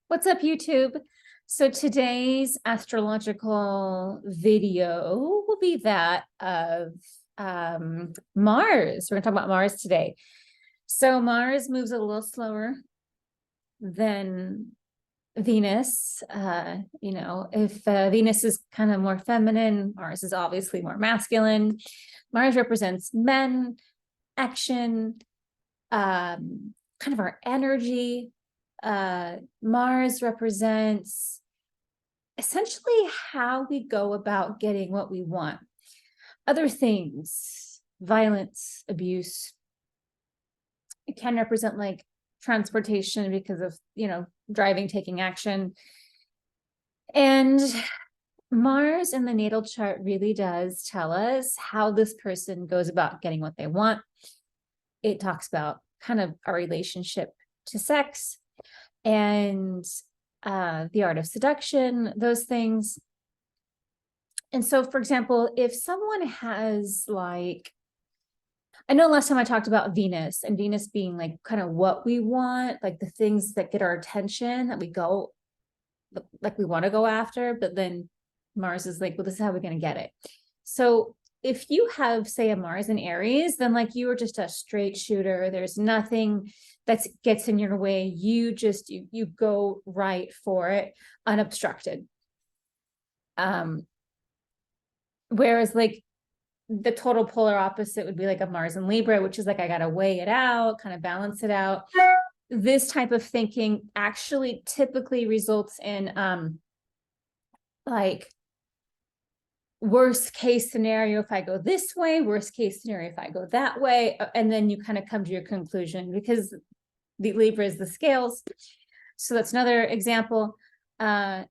What's up, YouTube? So today's astrological video will be that of Mars. We're going to talk about Mars today. So Mars moves a little slower than Venus. If Venus is kind of more feminine, Mars is obviously more masculine. Mars represents men, action, kind of our energy. Mars represents essentially how we go about getting what we want. Other things, violence, abuse. It can represent like transportation because of, driving, taking action. And Mars in the natal chart really does tell us how this person goes about getting what they want. It talks about kind of our relationship to sex and the art of seduction, those things. And so, for example, if someone has like, I know last time I talked about Venus and Venus being like kind of what we want, like the things that get our attention that we go, like we want to go after, but then Mars is like, well, this is how we're going to get it. So if you have, say, a Mars in Aries, then like you are just a straight shooter. There's nothing that gets in your way. You just, you go right for it, unobstructed. Whereas like the total polar opposite would be like a Mars in Libra, which is like, I got to weigh it out, kind of balance it out. This type of thinking actually typically results in like worst case scenario if I go this way, worst case scenario if I go that way, and then you kind of come to your conclusion because the Libra is the scales. So that's another example. Where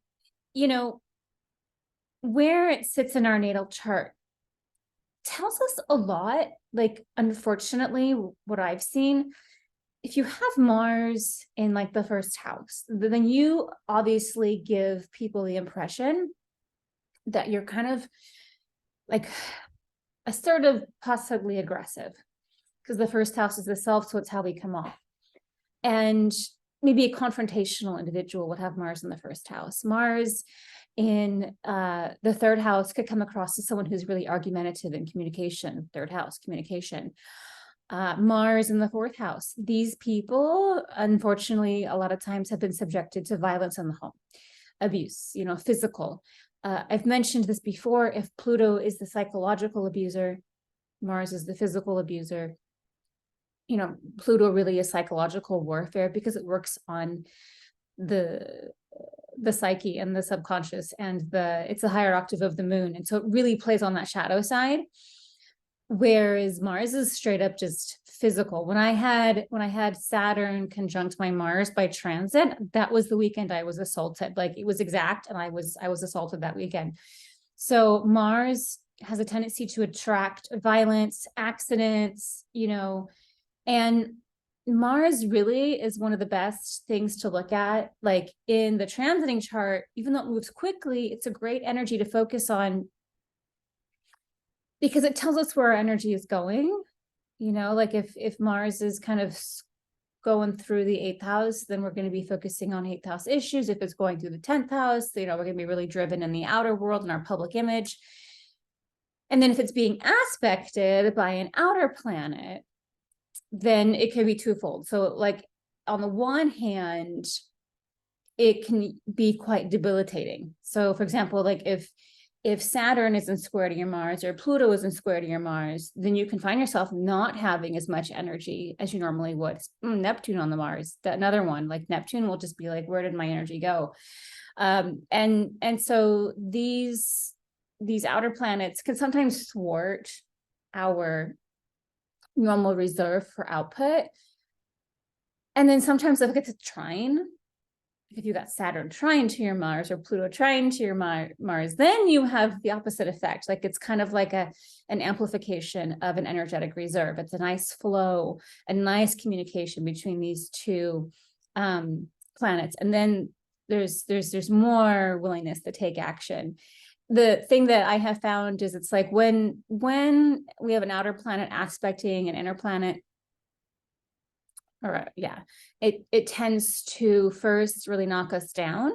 it sits in our natal chart tells us a lot. Like, unfortunately, what I've seen, if you have Mars in like the first house, then you obviously give people the impression that you're kind of like assertive, possibly aggressive, because the first house is the self, so it's how we come off. And maybe a confrontational individual would have Mars in the first house. Mars in the third house could come across as someone who's really argumentative in communication. Third house, communication. Mars in the fourth house. These people, unfortunately, a lot of times have been subjected to violence in the home, abuse, physical. I've mentioned this before. If Pluto is the psychological abuser, Mars is the physical abuser. Pluto really is psychological warfare because it works on the psyche and the subconscious, and it's a higher octave of the moon. And so it really plays on that shadow side. Whereas Mars is straight up just physical. When I had Saturn conjunct my Mars by transit, that was the weekend I was assaulted. Like, it was exact, and I was assaulted that weekend. So Mars has a tendency to attract violence, accidents, and Mars really is one of the best things to look at. Like, in the transiting chart, even though it moves quickly, it's a great energy to focus on because it tells us where our energy is going. Like if Mars is kind of going through the 8th house, then we're going to be focusing on 8th house issues. If it's going through the 10th house, we're going to be really driven in the outer world and our public image. And then if it's being aspected by an outer planet, then it can be twofold. So like, on the one hand, it can be quite debilitating. So for example, like if Saturn isn't square to your Mars or Pluto isn't square to your Mars, then you can find yourself not having as much energy as you normally would. Neptune on the Mars, another one, like Neptune will just be like, where did my energy go? And so these outer planets can sometimes thwart our normal reserve for output. And then sometimes if it gets a trine, if you got Saturn trine to your Mars or Pluto trine to your Mars, then you have the opposite effect. Like, it's kind of like an amplification of an energetic reserve. It's a nice flow, a nice communication between these two planets. And then there's more willingness to take action. The thing that I have found is it's like when we have an outer planet aspecting an inner planet, or yeah, it tends to first really knock us down.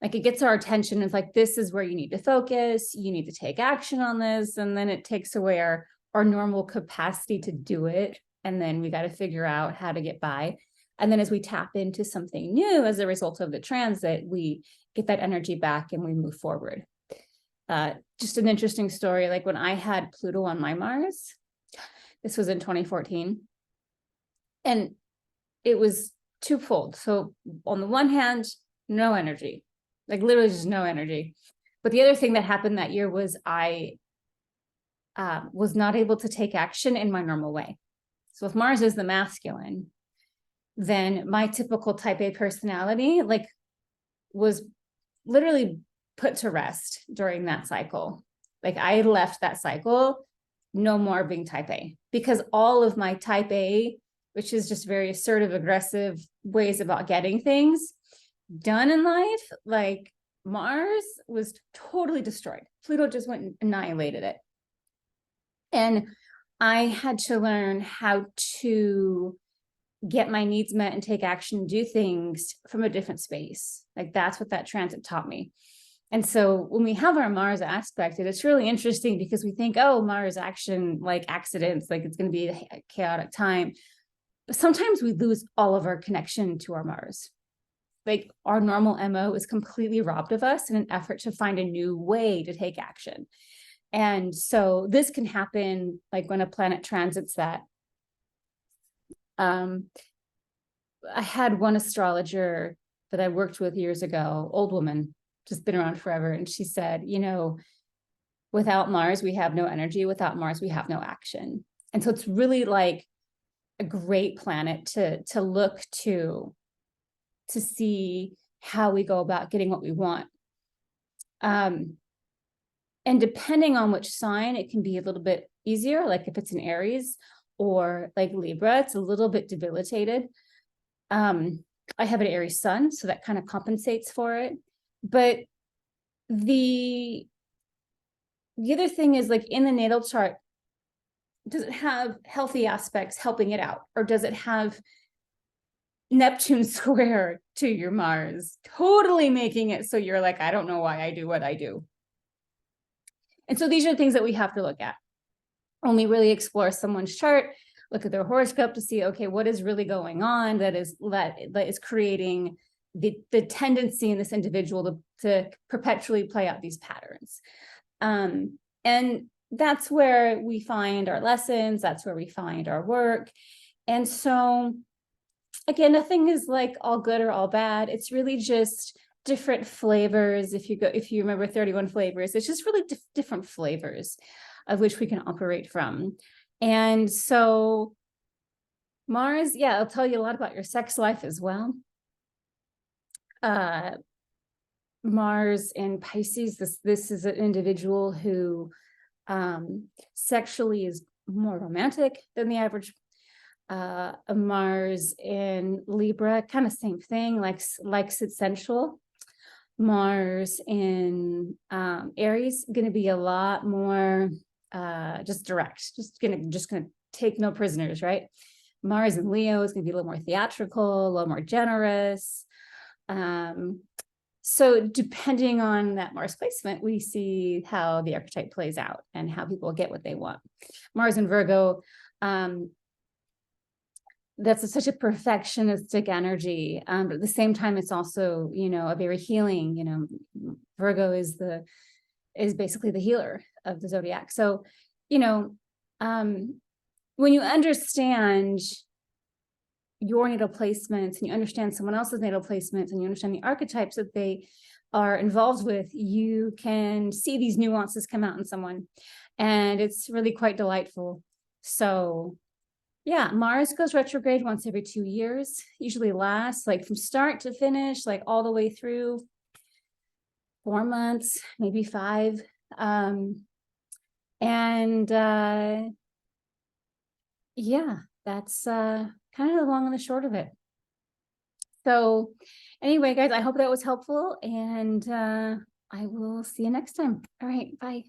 Like it gets our attention. It's like, this is where you need to focus. You need to take action on this. And then it takes away our normal capacity to do it. And then we got to figure out how to get by. And then as we tap into something new as a result of the transit, we get that energy back and we move forward. Just an interesting story. Like when I had Pluto on my Mars, this was in 2014. And it was twofold. So on the one hand, no energy. Like literally just no energy. But the other thing that happened that year was I was not able to take action in my normal way. So if Mars is the masculine, then my typical type A personality like was literally put to rest during that cycle. Like I left that cycle, no more being type A, because all of my type A, which is just very assertive, aggressive ways about getting things done in life, like Mars was totally destroyed. Pluto just went and annihilated it. And I had to learn how to get my needs met and take action and do things from a different space. Like that's what that transit taught me. And so when we have our Mars aspected, it's really interesting because we think, oh, Mars action, like accidents, like it's going to be a chaotic time. But sometimes we lose all of our connection to our Mars. Like our normal MO is completely robbed of us in an effort to find a new way to take action. And so this can happen like when a planet transits that. I had one astrologer that I worked with years ago, old woman, just been around forever. And she said, you know, without Mars, we have no energy. Without Mars, we have no action. And so it's really like a great planet to look to see how we go about getting what we want. And depending on which sign, it can be a little bit easier. Like if it's an Aries or like Libra, it's a little bit debilitated. I have an Aries sun, so that kind of compensates for it. But the other thing is like in the natal chart, does it have healthy aspects helping it out? Or does it have Neptune square to your Mars, totally making it so you're like, I don't know why I do what I do. And so these are things that we have to look at when we really explore someone's chart, look at their horoscope to see, okay, what is really going on that is creating the tendency in this individual to perpetually play out these patterns. And that's where we find our lessons, that's where we find our work. And so again, nothing is like all good or all bad. It's really just different flavors. If you remember 31 flavors, it's just really different flavors of which we can operate from. And so Mars, yeah, it'll tell you a lot about your sex life as well. Mars in Pisces, this is an individual who sexually is more romantic than the average. Mars in Libra, kind of same thing, likes it sensual. Mars in Aries, going to be a lot more just direct, just gonna take no prisoners, right? Mars in Leo is going to be a little more theatrical, a little more generous. So depending on that Mars placement, we see how the archetype plays out and how people get what they want. Mars in Virgo, that's such a perfectionistic energy. But at the same time, it's also, a very healing, Virgo is basically the healer of the zodiac. So, when you understand your natal placements and you understand someone else's natal placements and you understand the archetypes that they are involved with, you can see these nuances come out in someone, and it's really quite delightful. So yeah, Mars goes retrograde once every 2 years, usually lasts like from start to finish, like all the way through 4 months, maybe 5. Yeah, that's kind of the long and the short of it. So anyway, guys, I hope that was helpful, and I will see you next time. All right, bye.